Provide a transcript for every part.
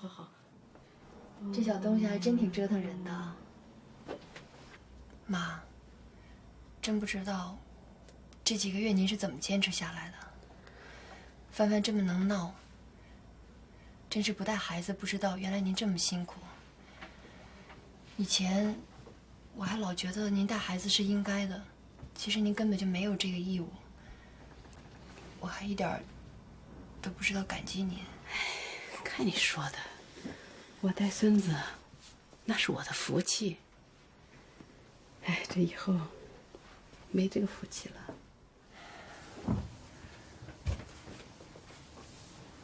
好好。这小东西还真挺折腾人的。妈，真不知道这几个月您是怎么坚持下来的。帆帆这么能闹，真是不带孩子不知道原来您这么辛苦。以前我还老觉得您带孩子是应该的，其实您根本就没有这个义务。我还一点都不知道感激您。看你说的，我带孙子那是我的福气。哎，这以后没这个福气了。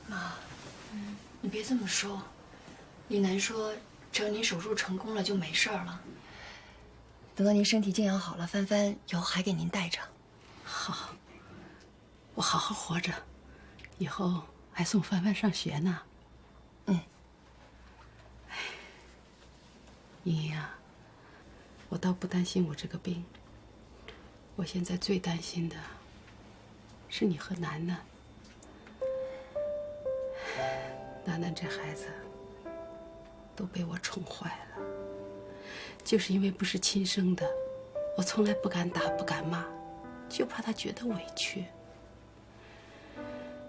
妈，你别这么说。李楠说，只要您手术成功了就没事儿了。等到您身体静养好了，帆帆以后还给您带着。好，我好好活着，以后还送帆帆上学呢。哎，莹莹啊，我倒不担心我这个病，我现在最担心的是你和楠楠。楠楠这孩子都被我宠坏了，就是因为不是亲生的，我从来不敢打不敢骂，就怕他觉得委屈，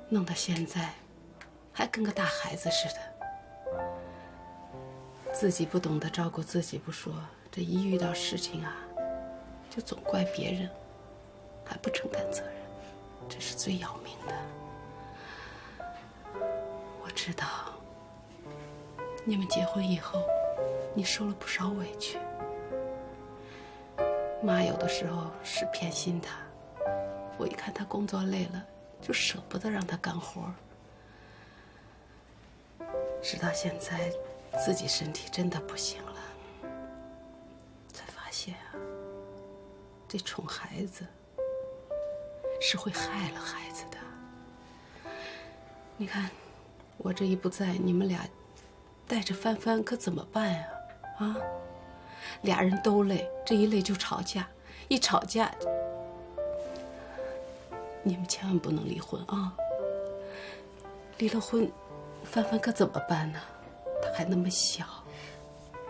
弄到现在还跟个大孩子似的，自己不懂得照顾自己不说，这一遇到事情啊就总怪别人，还不承担责任，这是最要命的。我知道你们结婚以后你受了不少委屈，妈有的时候是偏心他，我一看他工作累了就舍不得让他干活，直到现在自己身体真的不行了，才发现啊，这宠孩子是会害了孩子的。你看我这一不在，你们俩带着帆帆可怎么办呀？啊，俩人都累，这一累就吵架，一吵架，你们千万不能离婚啊！离了婚，帆帆可怎么办呢？她还那么小。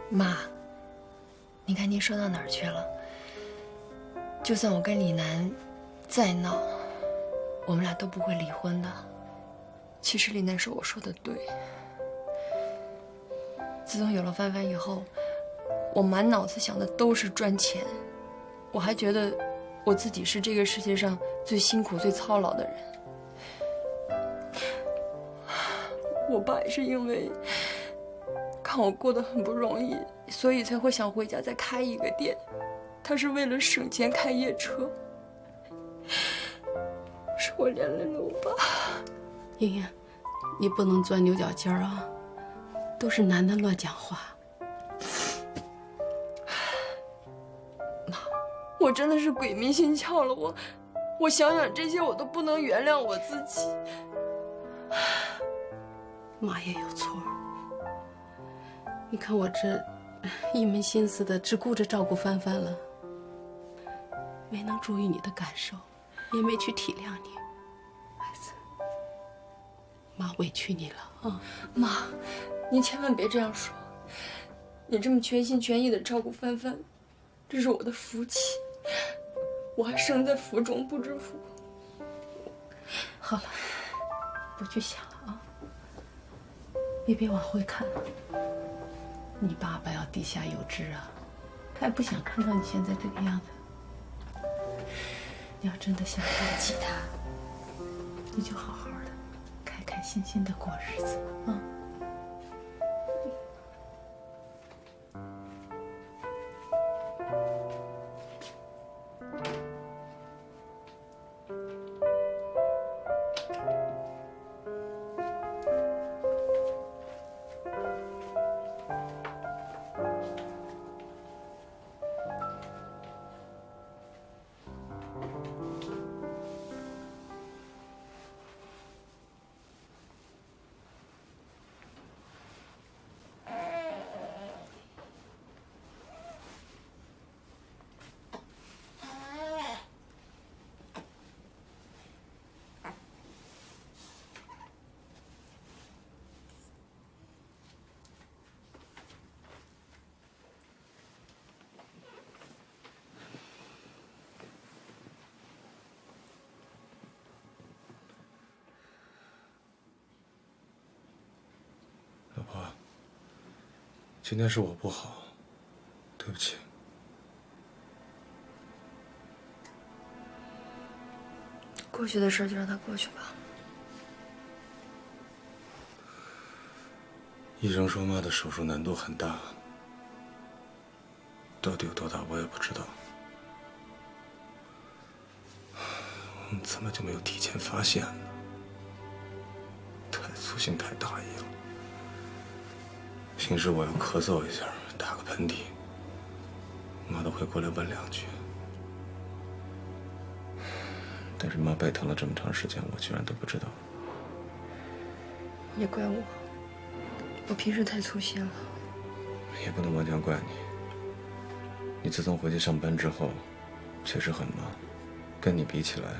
妈，您看您说到哪儿去了？就算我跟李楠再闹，我们俩都不会离婚的。其实李楠说我说的对。自从有了帆帆以后，我满脑子想的都是赚钱，我还觉得我自己是这个世界上最辛苦、最操劳的人。我爸也是因为看我过得很不容易，所以才会想回家再开一个店。他是为了省钱开夜车，是我连累了我爸。莹莹，你不能钻牛角尖啊！都是楠楠乱讲话。妈，我真的是鬼迷心窍了。我想想这些，我都不能原谅我自己。妈也有错。你看我这一门心思的只顾着照顾帆帆了，没能注意你的感受，也没去体谅你。孩子，妈委屈你了啊！妈，您千万别这样说。你这么全心全意的照顾帆帆，这是我的福气。我还生在福中不知福。好了，不去想了啊！你别往回看了。你爸爸要地下有知啊，他也不想看到你现在这个样子。你要真的想放弃他，你就好好的、开开心心的过日子啊。今天是我不好，对不起。过去的事就让它过去吧。医生说妈的手术难度很大，到底有多大我也不知道。我们怎么就没有提前发现呢？太粗心太大意了。平时我要咳嗽一下，打个喷嚏，妈都会过来问2句。但是妈背疼了这么长时间，我居然都不知道。也怪我，我平时太粗心了。也不能完全怪你。你自从回去上班之后，确实很忙，跟你比起来，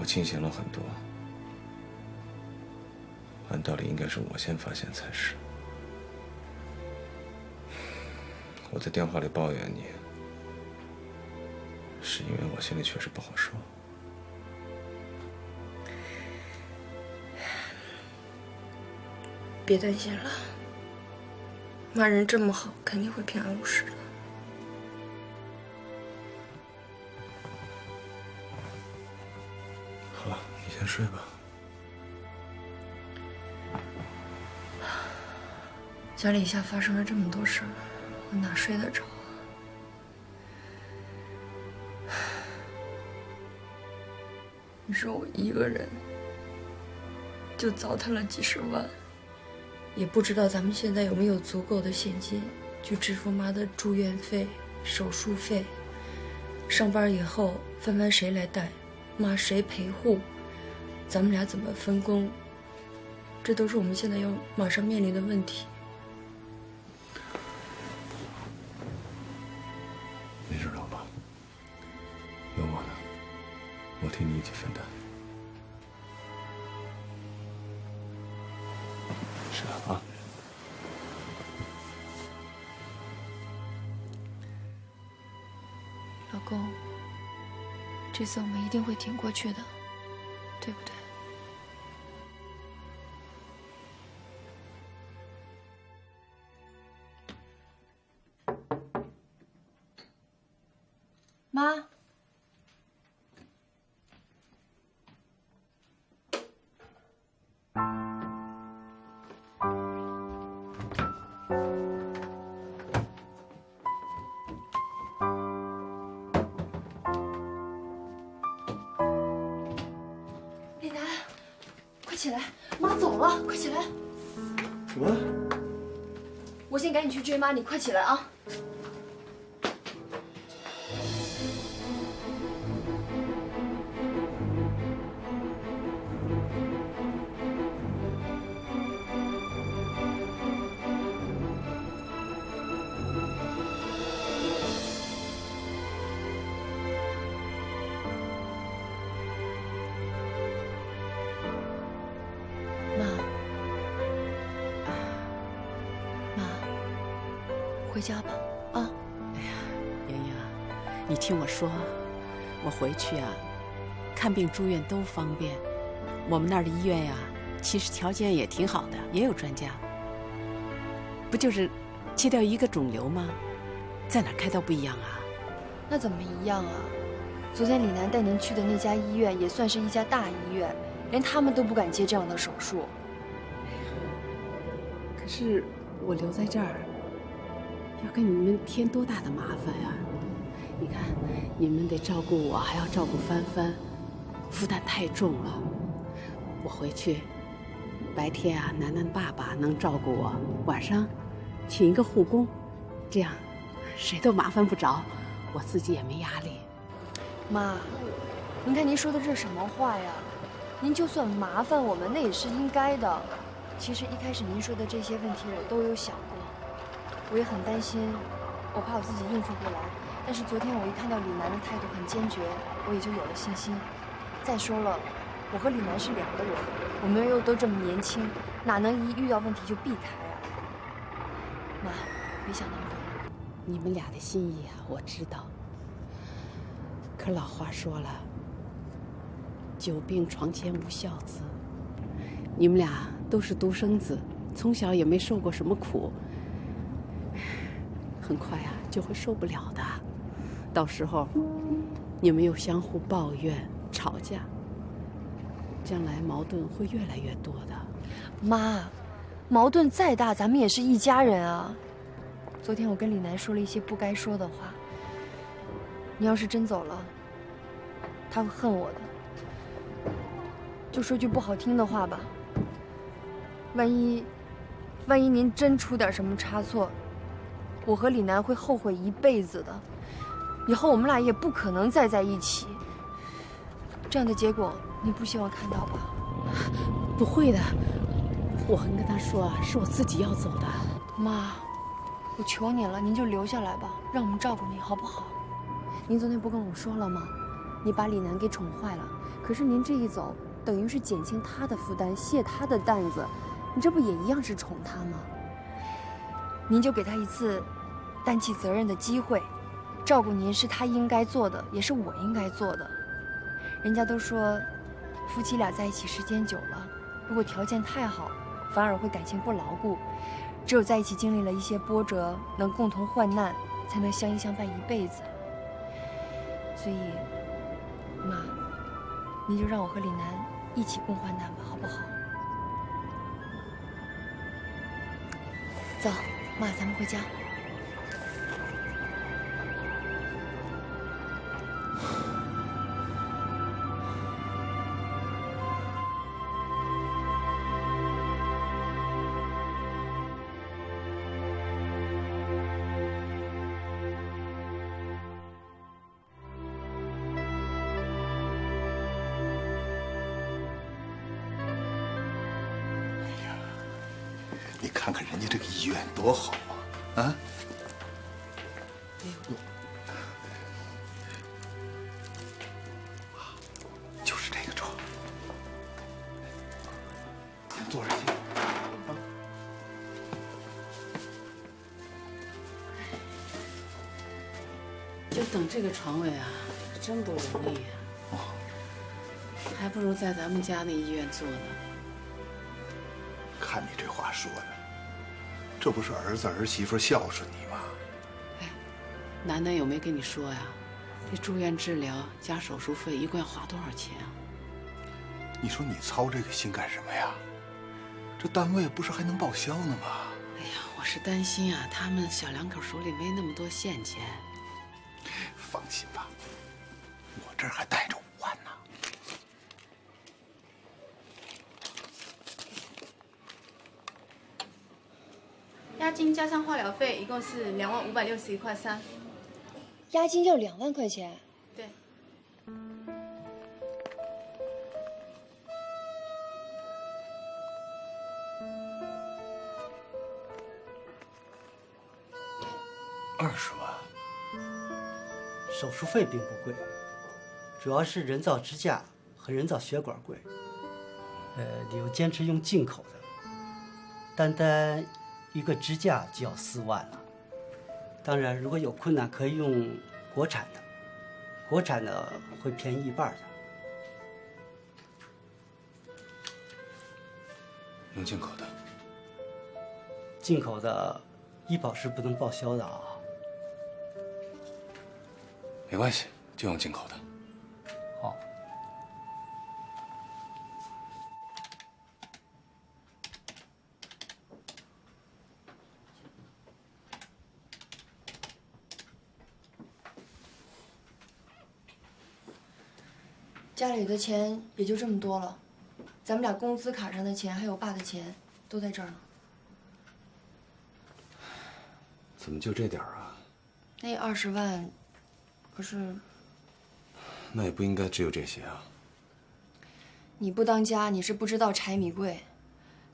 我清闲了很多。按道理应该是我先发现才是。我在电话里抱怨你，是因为我心里确实不好受。别担心了，妈人这么好，肯定会平安无事的。好了，你先睡吧。家里一下发生了这么多事儿，我哪睡得着啊？你说我一个人就糟蹋了几十万，也不知道咱们现在有没有足够的现金去支付妈的住院费、手术费。上班以后，帆帆谁来带，妈谁陪护，咱们俩怎么分工，这都是我们现在要马上面临的问题。你知道吧？有我呢，我替你一起分担。是的啊。老公，这次我们一定会挺过去的，对不对？妈。李楠，快起来，妈走了，快起来！什么？我先赶紧去追妈，你快起来啊！回家吧，啊！哎呀，莹莹啊，你听我说，我回去啊，看病住院都方便。我们那儿的医院呀，其实条件也挺好的，也有专家。不就是切掉一个肿瘤吗？在哪儿开刀不一样啊？那怎么一样啊？昨天李楠带您去的那家医院也算是一家大医院，连他们都不敢接这样的手术。可是我留在这儿，要给你们添多大的麻烦呀！你看，你们得照顾我，还要照顾帆帆，负担太重了。我回去，白天啊，楠楠爸爸能照顾我，晚上请一个护工，这样谁都麻烦不着，我自己也没压力。妈，您看您说的这什么话呀？您就算麻烦我们，那也是应该的。其实一开始您说的这些问题我都有想过，我也很担心，我怕我自己应付不来。但是昨天我一看到李楠的态度很坚决，我也就有了信心。再说了，我和李楠是2个人，我们又都这么年轻，哪能一遇到问题就避开啊？妈，别想那么多。你们俩的心意啊，我知道。可老话说了，久病床前无孝子。你们俩都是独生子，从小也没受过什么苦，很快啊就会受不了的，到时候你们又相互抱怨、吵架，将来矛盾会越来越多的。妈，矛盾再大，咱们也是一家人啊。昨天我跟李楠说了一些不该说的话，你要是真走了，他会恨我的。就说句不好听的话吧，万一您真出点什么差错，我和李楠会后悔一辈子的。以后我们俩也不可能再在一起。这样的结果，你不希望看到吧？不会的，我跟他说啊，是我自己要走的。妈，我求您了，您就留下来吧，让我们照顾您，好不好？您昨天不跟我说了吗？你把李楠给宠坏了，可是您这一走，等于是减轻他的负担，卸他的担子，你这不也一样是宠他吗？您就给他一次担起责任的机会，照顾您是他应该做的，也是我应该做的。人家都说，夫妻俩在一起时间久了，如果条件太好，反而会感情不牢固。只有在一起经历了一些波折，能共同患难，才能相依相伴一辈子。所以，妈，你就让我和李楠一起共患难吧，好不好？走，妈，咱们回家。你看看人家这个医院多好啊！啊！就是这个床，先坐着去。啊！就等这个床位啊，真不容易啊。哦，还不如在咱们家那医院做呢。看你这话说的，这不是儿子儿媳妇孝顺你吗？哎，楠楠有没跟你说呀？这住院治疗加手术费一共要花多少钱啊？你说你操这个心干什么呀？这单位不是还能报销呢吗？哎呀，我是担心啊，他们小两口手里没那么多现钱。放心吧，我这儿还带着5万呢。押金加上化疗费，一共是20561.3块。押金要2万块钱。对。20万。手术费并不贵，主要是人造支架和人造血管贵。你又坚持用进口的，单单一个支架就要4万了。当然，如果有困难可以用国产的，国产的会便宜1半的。用进口的。进口的医保是不能报销的啊。没关系，就用进口的。好。家里的钱也就这么多了，咱们俩工资卡上的钱还有爸的钱都在这儿呢。怎么就这点儿啊？那20万。可是，那也不应该只有这些啊。你不当家，你是不知道柴米贵。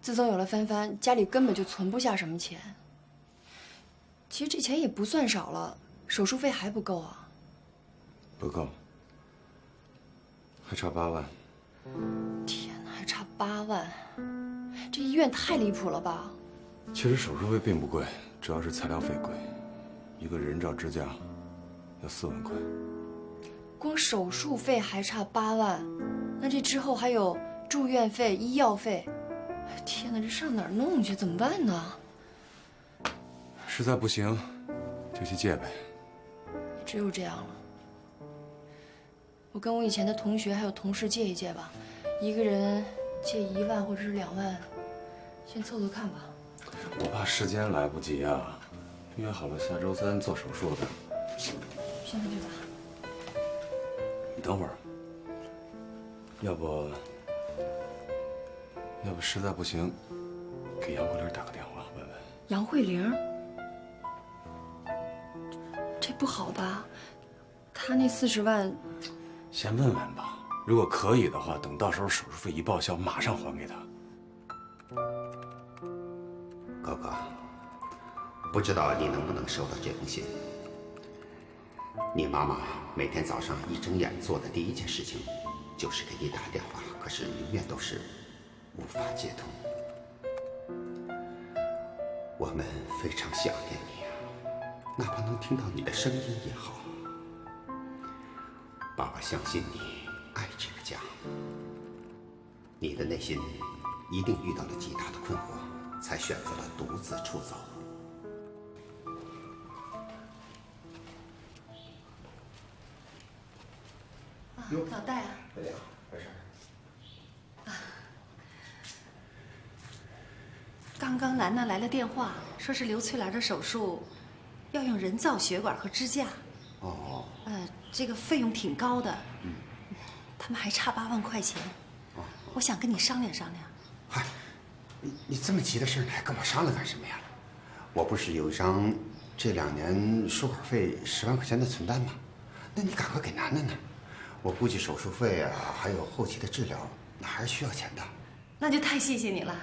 自从有了帆帆，家里根本就存不下什么钱。其实这钱也不算少了，手术费还不够啊。不够，还差8万。天哪，还差8万！这医院太离谱了吧？其实手术费并不贵，主要是材料费贵。一个人造支架要4万块。光手术费还差8万，那这之后还有住院费、医药费，天哪，这上哪儿弄去？怎么办呢？实在不行，就去借呗。只有这样了。我跟我以前的同学还有同事借一借吧，一个人借1万或者是2万，先凑凑看吧。我怕时间来不及啊，约好了下周3做手术的。现在去吧。你等会儿，要不实在不行，给杨慧玲打个电话问问。杨慧玲，这不好吧？她那40万，先问问吧，如果可以的话，等到时候手术费一报销，马上还给她。哥哥，不知道你能不能收到这封信？你妈妈每天早上一睁眼做的第一件事情，就是给你打电话，可是永远都是无法接通。我们非常想念你啊，哪怕能听到你的声音也好。爸爸相信你爱这个家，你的内心一定遇到了极大的困惑，才选择了独自出走。老戴啊，对呀，没事。刚刚楠楠来了电话，说是刘翠兰的手术要用人造血管和支架。哦。这个费用挺高的。他们还差8万块钱。我想跟你商量商量。嗨，你这么急的事，你还跟我商量干什么呀？我不是有一张这2年输管费10万块钱的存单吗？那你赶快给楠楠呢。我估计手术费啊，还有后期的治疗，那还是需要钱的。那就太谢谢你了。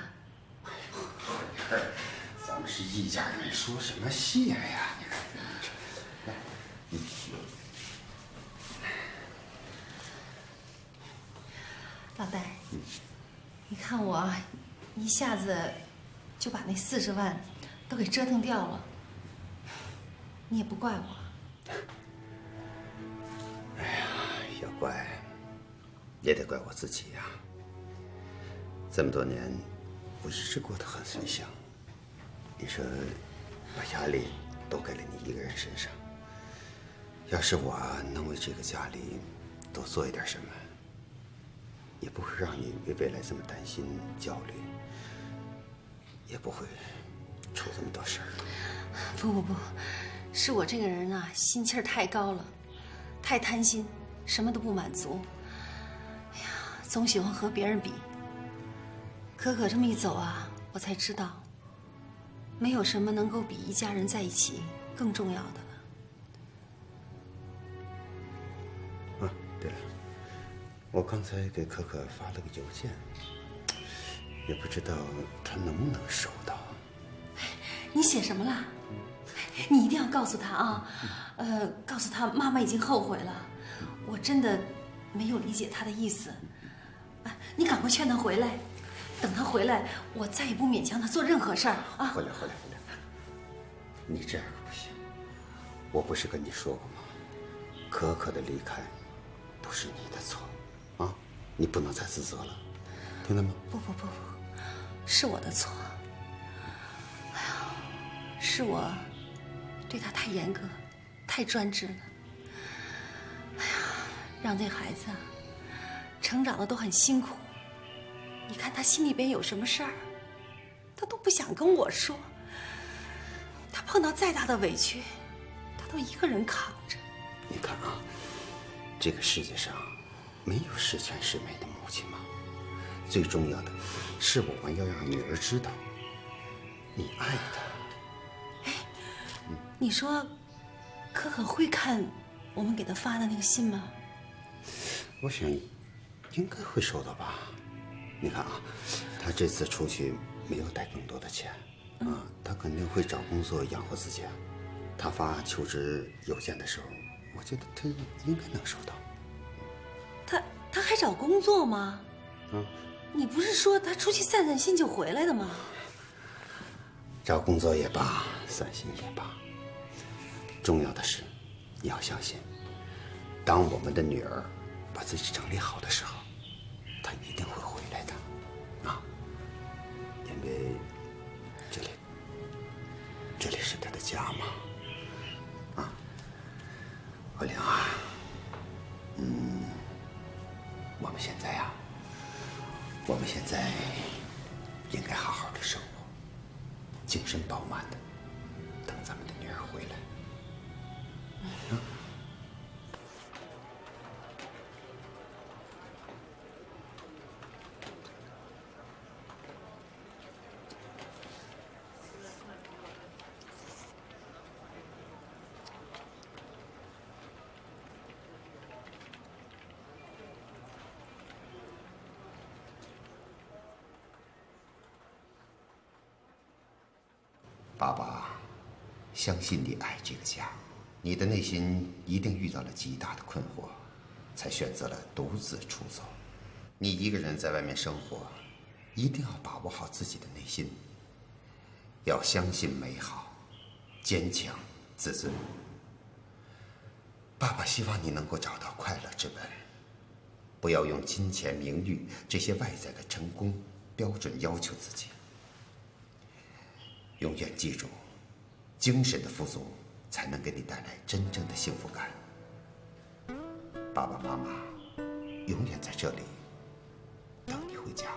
咱们是一家人，说什么谢呀？你看，来，老戴，你看我一下子就把那40万都给折腾掉了，你也不怪我。哎呀，要怪也得怪我自己呀。这么多年，我一直过得很随性。你说，把压力都给了你一个人身上。要是我能为这个家里多做一点什么，也不会让你为未来这么担心焦虑，也不会出这么多事儿。不，是我这个人啊，心气儿太高了，太贪心，什么都不满足。哎呀，总喜欢和别人比。可这么一走啊，我才知道，没有什么能够比一家人在一起更重要的了。对了，我刚才给可发了个邮件，也不知道他能不能收到。你写什么了？你一定要告诉他啊，告诉他妈妈已经后悔了，我真的没有理解他的意思。你赶快劝他回来，等他回来，我再也不勉强他做任何事儿啊。回来，你这样可不行。我不是跟你说过吗？可的离开不是你的错，啊，你不能再自责了，听到吗？不，是我的错。哎呀，是我对他太严格，太专制了。哎呀，让这孩子啊成长的都很辛苦。你看他心里边有什么事儿，他都不想跟我说。他碰到再大的委屈，他都一个人扛着。你看啊，这个世界上没有十全十美的母亲嘛。最重要的是，我们要让女儿知道，你爱她。哎，你说，可会看我们给他发的那个信吗？我想，应该会收到吧。你看啊，他这次出去没有带更多的钱，啊，他肯定会找工作养活自己。他发求职邮件的时候，我觉得他应该能收到。他还找工作吗？你不是说他出去散散心就回来的吗？找工作也罢，散心也罢，重要的是，你要相信，当我们的女儿把自己整理好的时候，她一定会回来的，啊！因为这里是她的家嘛。慧玲啊，我们现在应该好好的生活，精神饱满的等咱们的女儿回来。爸爸相信你爱这个家，你的内心一定遇到了极大的困惑，才选择了独自出走。你一个人在外面生活，一定要把握好自己的内心，要相信美好，坚强自尊。爸爸希望你能够找到快乐之本，不要用金钱、名誉这些外在的成功标准要求自己。永远记住，精神的富足才能给你带来真正的幸福感。爸爸妈妈永远在这里等你回家。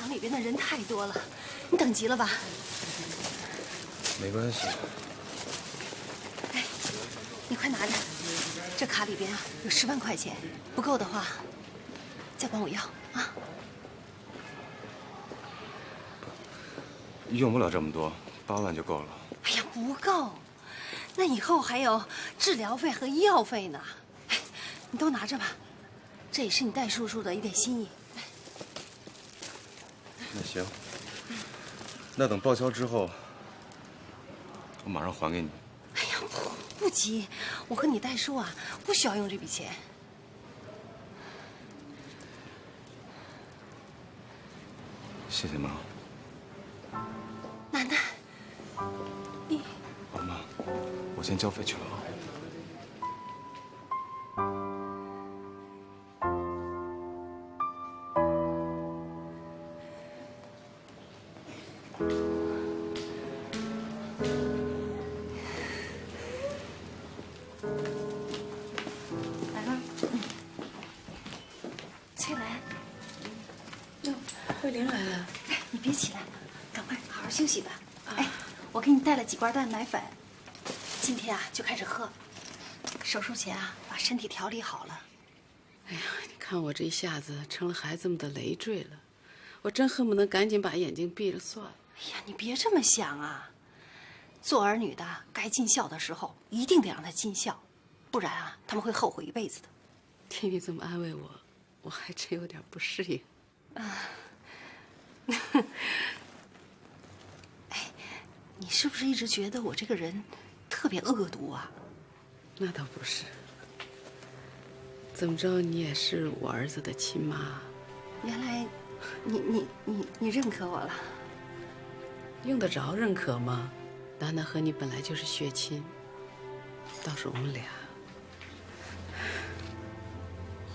里边的人太多了，你等急了吧？没关系。哎，你快拿着，这卡里边啊有10万块钱，不够的话再管我要啊。用不了这么多，8万就够了。哎呀，不够，那以后还有治疗费和医药费呢。哎，你都拿着吧，这也是你戴叔叔的一点心意。 那行，那等报销之后，我马上还给你。哎呀，不急，我和你戴叔啊，不需要用这笔钱。谢谢妈。楠楠，你……老妈，我先交费去了啊。 休息吧。哎，我给你带了几罐蛋奶粉，今天啊就开始喝。手术前啊，把身体调理好了。哎呀，你看我这一下子成了孩子们的累赘了，我真恨不能赶紧把眼睛闭了算了。哎呀，你别这么想啊，做儿女的该尽孝的时候一定得让他尽孝，不然啊他们会后悔一辈子的。听你这么安慰我，我还真有点不适应。你是不是一直觉得我这个人特别恶毒啊？那倒不是。怎么着，你也是我儿子的亲妈。原来，你认可我了？用得着认可吗？楠楠和你本来就是血亲，倒是我们俩。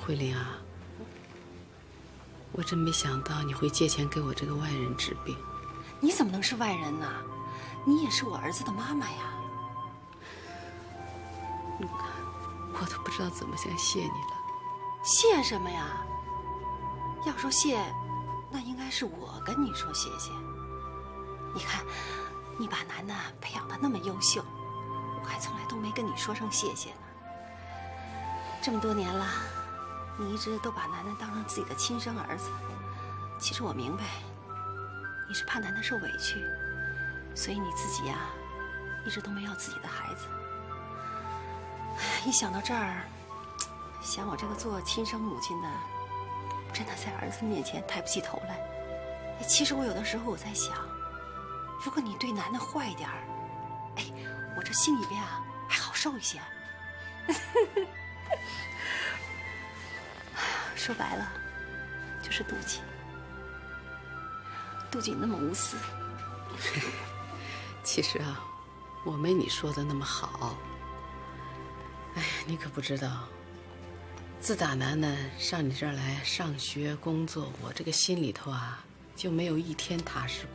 慧玲啊，我真没想到你会借钱给我这个外人治病。你怎么能是外人呢？你也是我儿子的妈妈呀。我都不知道怎么先谢你了。谢什么呀？要说谢，那应该是我跟你说谢谢。你看，你把楠楠培养得那么优秀，我还从来都没跟你说声谢谢呢。这么多年了，你一直都把楠楠当成自己的亲生儿子。其实我明白，你是怕楠楠受委屈，所以你自己呀，一直都没要自己的孩子。哎呀，一想到这儿，想我这个做亲生母亲的，真的在儿子面前抬不起头来。其实我有的时候我在想，如果你对楠楠坏一点儿，哎，我这心里边啊还好受一些。说白了，就是妒忌，妒忌你那么无私。其实啊，我没你说的那么好。哎呀，你可不知道，自打楠楠上你这儿来上学工作，我这个心里头啊就没有一天踏实过。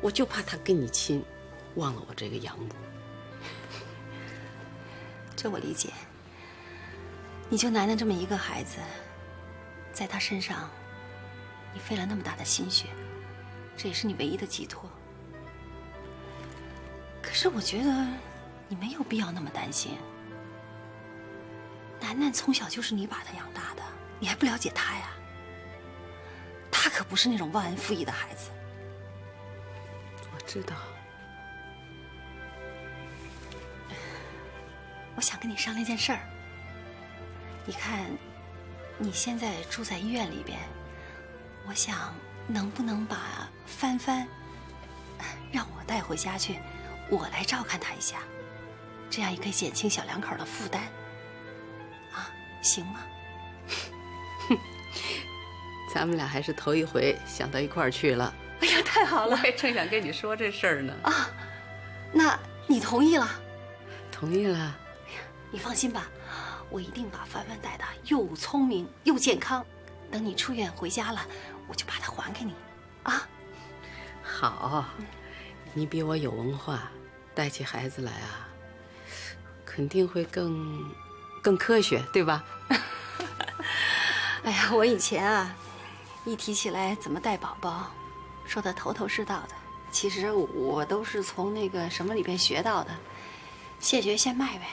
我就怕他跟你亲，忘了我这个养母。这我理解。你就楠楠这么一个孩子，在他身上，你费了那么大的心血，这也是你唯一的寄托。可是我觉得你没有必要那么担心。楠楠从小就是你把她养大的，你还不了解她呀？她可不是那种忘恩负义的孩子。我知道。我想跟你商量件事儿。你看，你现在住在医院里边，我想能不能把帆帆让我带回家去，我来照看她一下，这样也可以减轻小两口的负担。啊，行吗？咱们俩还是头一回想到一块儿去了。哎呀，太好了！我也正想跟你说这事儿呢。啊，那你同意了？同意了。哎呀，你放心吧，我一定把帆帆带的又聪明又健康。等你出院回家了，我就把它还给你。啊，好，你比我有文化，带起孩子来啊，肯定会更科学，对吧？哎呀，我以前啊，一提起来怎么带宝宝，说的头头是道的。其实我都是从那个什么里边学到的，现学现卖呗。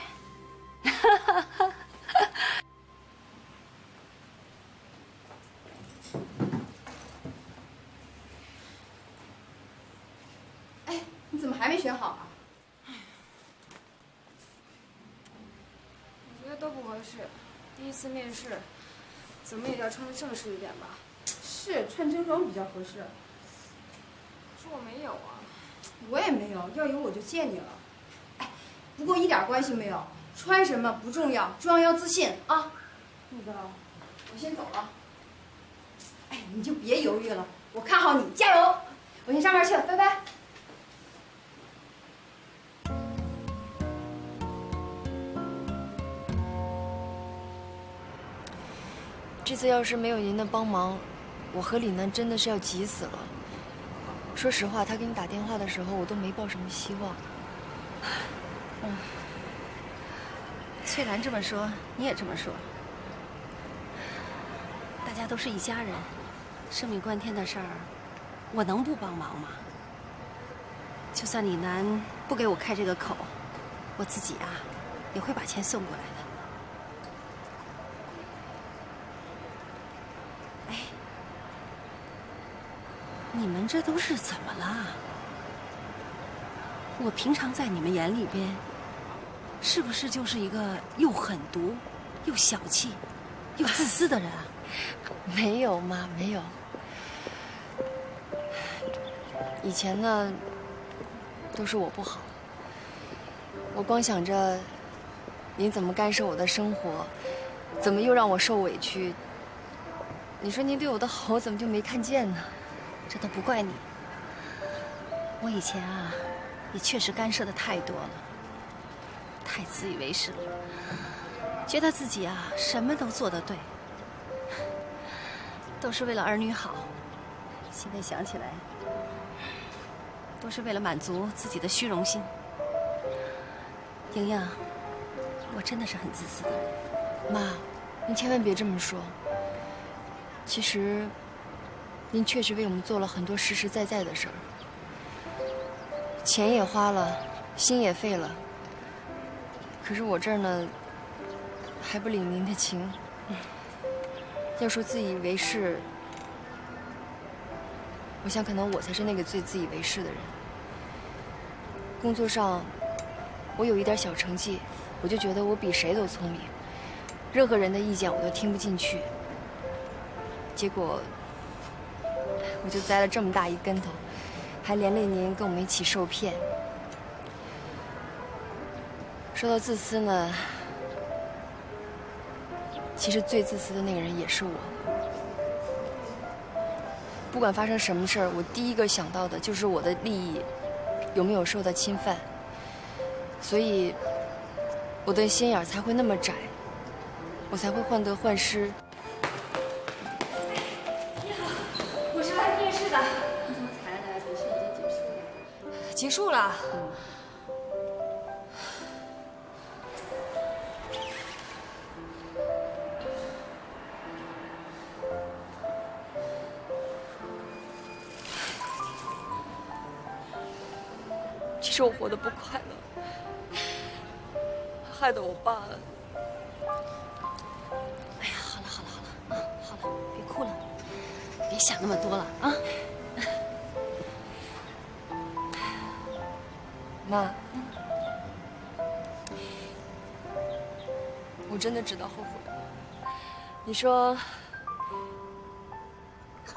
哎，你怎么还没选好啊？我觉得都不合适。第一次面试，怎么也要穿得正式一点吧？是穿正装比较合适。可是我没有啊。我也没有，要有我就见你了。哎，不过一点关系没有，穿什么不重要，重要要自信啊。那个，我先走了。哎，你就别犹豫了，我看好你，加油！我先上班去了，拜拜。这次要是没有您的帮忙，我和李楠真的是要急死了。说实话，他给你打电话的时候，我都没抱什么希望。翠兰这么说，你也这么说。大家都是一家人，生命关天的事儿，我能不帮忙吗？就算李楠不给我开这个口，我自己啊，也会把钱送过来的。哎，你们这都是怎么了？我平常在你们眼里边，是不是就是一个又狠毒、又小气、又自私的人啊？没有妈，没有。以前呢，都是我不好。我光想着您怎么干涉我的生活，怎么又让我受委屈。你说您对我的好，我怎么就没看见呢？这都不怪你。我以前啊，也确实干涉的太多了，太自以为是了，觉得自己啊什么都做得对。都是为了儿女好。现在想起来，都是为了满足自己的虚荣心。莹莹，我真的是很自私的人。妈，您千万别这么说。其实，您确实为我们做了很多实实在在的事儿，钱也花了，心也费了。可是我这儿呢，还不领您的情。要说自以为是，我想可能我才是那个最自以为是的人。工作上，我有一点小成绩，我就觉得我比谁都聪明，任何人的意见我都听不进去。结果，我就栽了这么大一跟头，还连累您跟我们一起受骗。说到自私呢，其实最自私的那个人也是我。不管发生什么事儿，我第一个想到的就是我的利益有没有受到侵犯，所以我的心眼才会那么窄，我才会患得患失。你好，我是来面试的。你怎么才来？面试已经结束了。结束了。其实我活得不快乐，害得我爸。哎呀，好了好了好了啊，好了，别哭了，别想那么多了啊。妈，我真的知道后悔了。你说，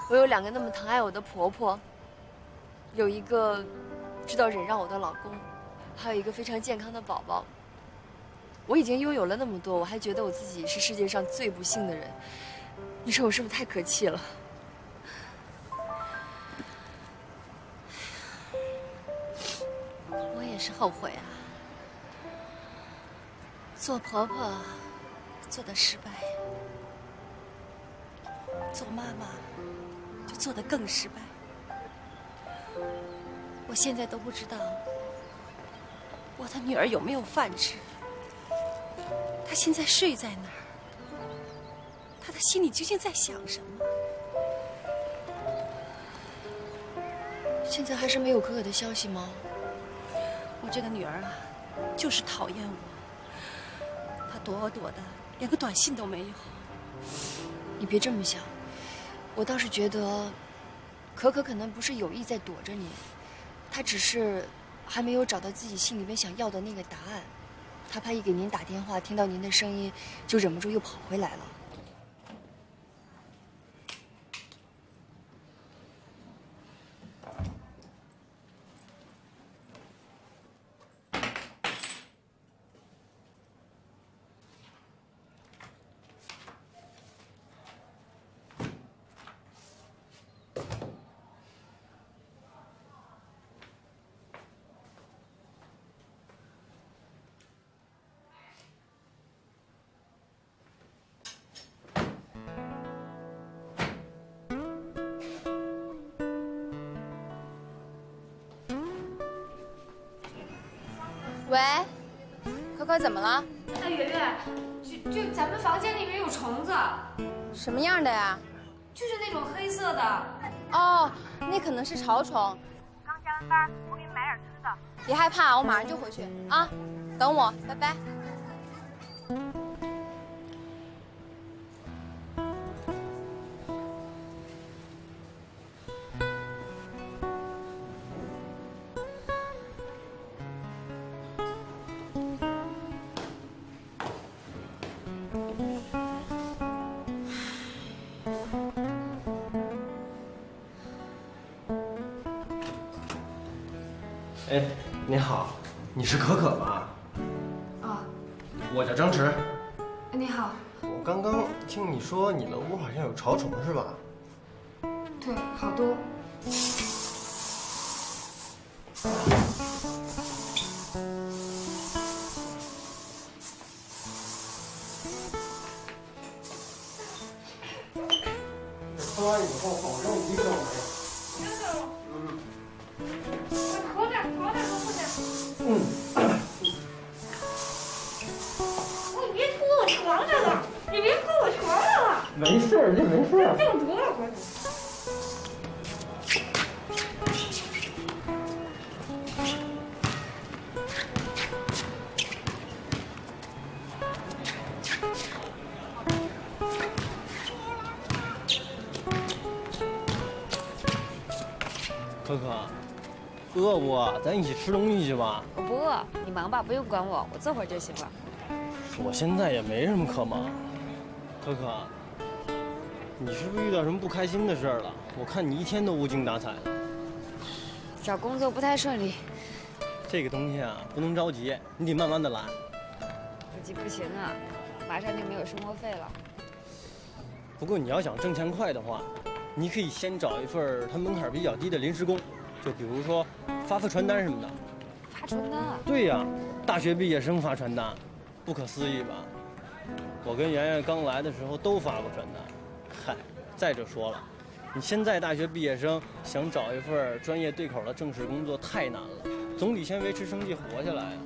我有2个那么疼爱我的婆婆，有一个知道忍让我的老公，还有一个非常健康的宝宝。我已经拥有了那么多，我还觉得我自己是世界上最不幸的人。你说我是不是太可气了？我也是后悔啊，做婆婆做得失败，做妈妈就做得更失败。我现在都不知道我的女儿有没有饭吃，她现在睡在哪儿，她的心里究竟在想什么？现在还是没有可可的消息吗？我这个女儿啊，就是讨厌我，她躲我躲的连个短信都没有。你别这么想，我倒是觉得，可可可能不是有意在躲着你，她只是还没有找到自己心里面想要的那个答案。她怕一给您打电话，听到您的声音，就忍不住又跑回来了。喂，可可怎么了？哎，圆圆，就咱们房间里面有虫子，什么样的呀？就是那种黑色的。哦，那可能是潮虫。刚下完班，我给你买点吃的。别害怕，我马上就回去啊，等我，拜拜。哎，你好，你是可可吧？啊，我叫张弛。你好。我刚刚听你说你们屋好像有潮虫是吧？对，好多。定得了，快点！可可，饿不？咱一起吃东西去吧。我不饿，你忙吧，不用管我，我坐会儿就行了。我现在也没什么可忙。可可，你是不是遇到什么不开心的事儿了？我看你一天都无精打采的。找工作不太顺利。这个东西啊，不能着急，你得慢慢的来。不急不行啊，马上就没有生活费了。不过你要想挣钱快的话，你可以先找一份它门槛比较低的临时工，就比如说发传单什么的。发传单啊？对呀，大学毕业生发传单，不可思议吧？我跟圆圆刚来的时候都发过传单。嗨，再者说了，你现在大学毕业生想找一份专业对口的正式工作太难了，总得先维持生计活下来呀。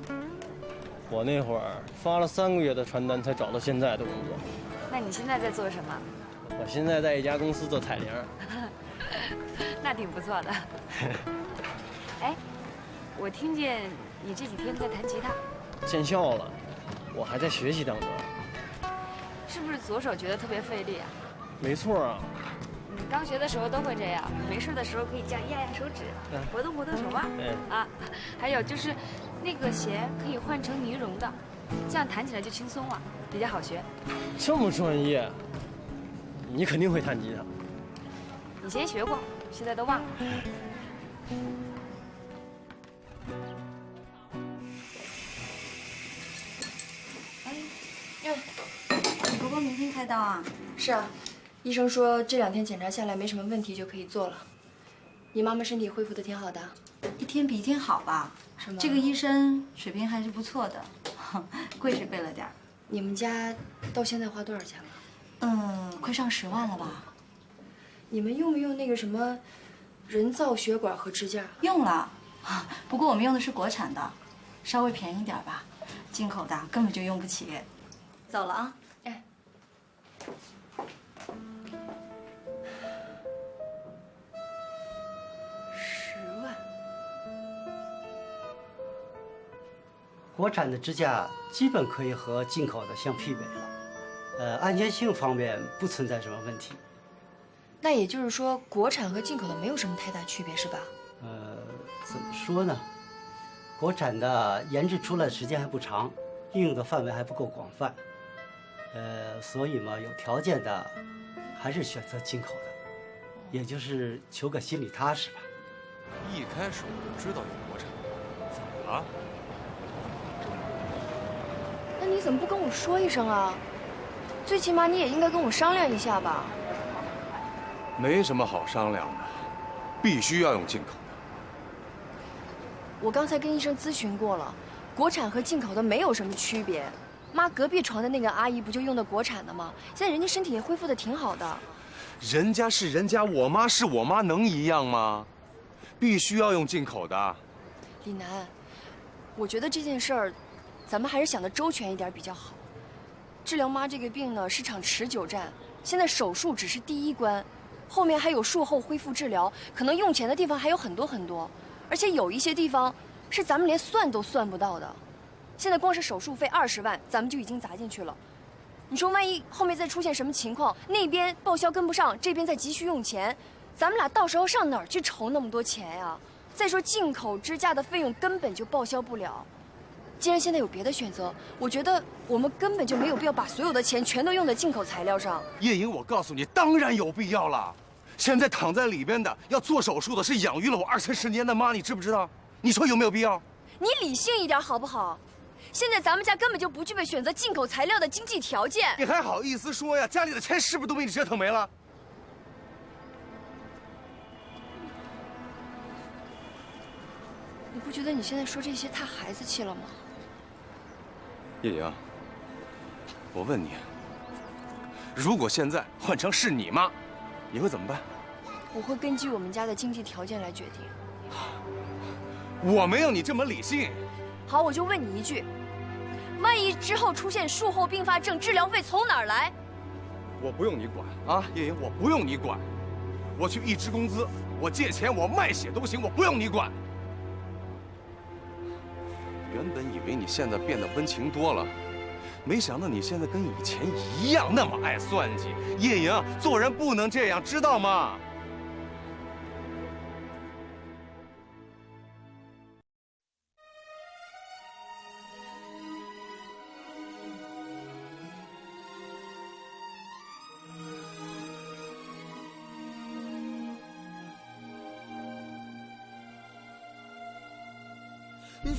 我那会儿发了3个月的传单才找到现在的工作。那你现在在做什么？我现在在一家公司做彩铃。那挺不错的。哎，我听见你这几天在弹吉他。见笑了，我还在学习当中。是不是左手觉得特别费力啊？没错啊。你刚学的时候都会这样，没事的时候可以这样压压手指，活动活动手腕。啊，还有就是那个弦可以换成呢绒的，这样弹起来就轻松了，比较好学。这么专业，你肯定会弹吉他。以前学过，现在都忘了。你婆婆明天开刀啊？是啊，医生说这2天检查下来没什么问题就可以做了。你妈妈身体恢复的挺好的，一天比一天好吧？是吗？这个医生水平还是不错的，贵是贵了点儿。你们家到现在花多少钱了？快上10万了吧？你们用没用那个什么人造血管和支架？用了，不过我们用的是国产的，稍微便宜点吧，进口的根本就用不起。走了啊。哎。10万。国产的支架基本可以和进口的相媲美了，安全性方面不存在什么问题。那也就是说，国产和进口的没有什么太大区别，是吧？怎么说呢？国产的研制出来的时间还不长，应用的范围还不够广泛，所以嘛，有条件的还是选择进口的，也就是求个心里踏实吧。一开始我就知道有国产，怎么了？那你怎么不跟我说一声啊？最起码你也应该跟我商量一下吧。没什么好商量的，必须要用进口的。我刚才跟医生咨询过了，国产和进口的没有什么区别。妈，隔壁床的那个阿姨不就用的国产的吗？现在人家身体也恢复的挺好的。人家是人家，我妈是我妈，能一样吗？必须要用进口的。李楠，我觉得这件事儿，咱们还是想得周全一点比较好。治疗妈这个病呢，是场持久战，现在手术只是第一关。后面还有术后恢复治疗，可能用钱的地方还有很多很多，而且有一些地方是咱们连算都算不到的。现在光是手术费20万，咱们就已经砸进去了。你说万一后面再出现什么情况，那边报销跟不上，这边再急需用钱，咱们俩到时候上哪儿去筹那么多钱呀？再说进口支架的费用根本就报销不了。既然现在有别的选择，我觉得我们根本就没有必要把所有的钱全都用在进口材料上。叶莹，我告诉你，当然有必要了。现在躺在里边的要做手术的是养育了我20-30年的妈，你知不知道？你说有没有必要？你理性一点好不好？现在咱们家根本就不具备选择进口材料的经济条件。你还好意思说呀？家里的钱是不是都被你折腾没了？你不觉得你现在说这些太孩子气了吗？叶莹，我问你，如果现在换成是你妈，你会怎么办？我会根据我们家的经济条件来决定。我没有你这么理性。好，我就问你一句，万一之后出现术后并发症，治疗费从哪儿来？我不用你管啊，叶莹，我不用你管。我去一支公司，我借钱，我卖血都行，我不用你管。原本以为你现在变得温情多了，没想到你现在跟以前一样那么爱算计。叶莹，做人不能这样，知道吗？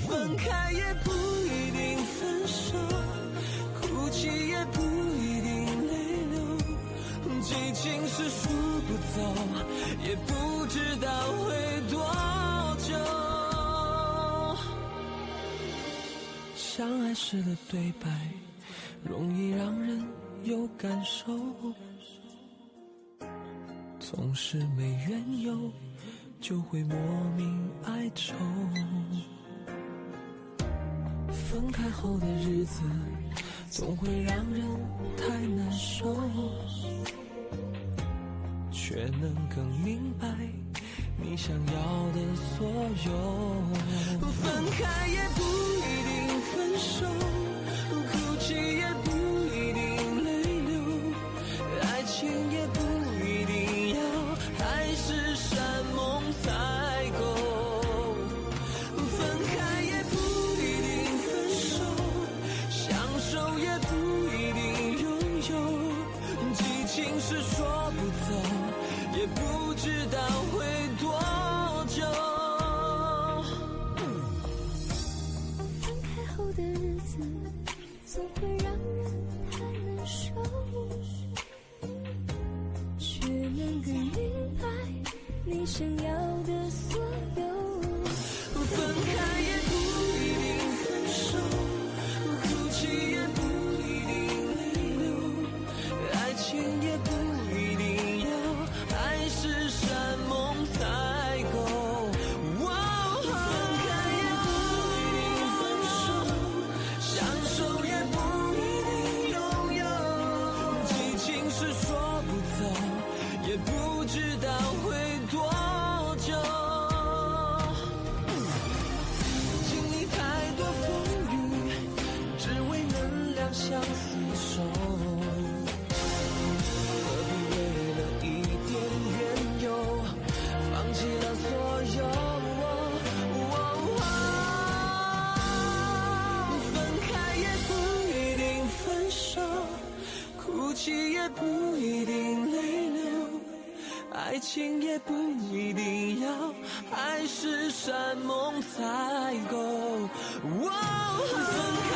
分开也不一定分手，哭泣也不一定泪流，激情是说不走，也不知道会多久。相爱时的对白，容易让人有感受，总是没缘由，就会莫名哀愁。分开后的日子总会让人太难受，却能更明白你想要的所有。分开也不一定分手，哭泣也不一定泪流，爱情也不一定要海誓山盟才够。分开也不一定分手，享受也不一定拥有，激情是说不走，也不知道会多久。分开后的日子总会让人太难受，却能更明白你想要的所有。分开也不一定分手，哭泣也不一定泪流，爱情也不一定要海誓山盟才够。分开也不一定分手，享受也不一定拥有，激情是说不走，也不知道会多久。相厮守，何必为了一点缘由放弃了所有。分开也不一定分手，哭泣也不一定泪流，爱情也不一定要海誓山盟才够。分开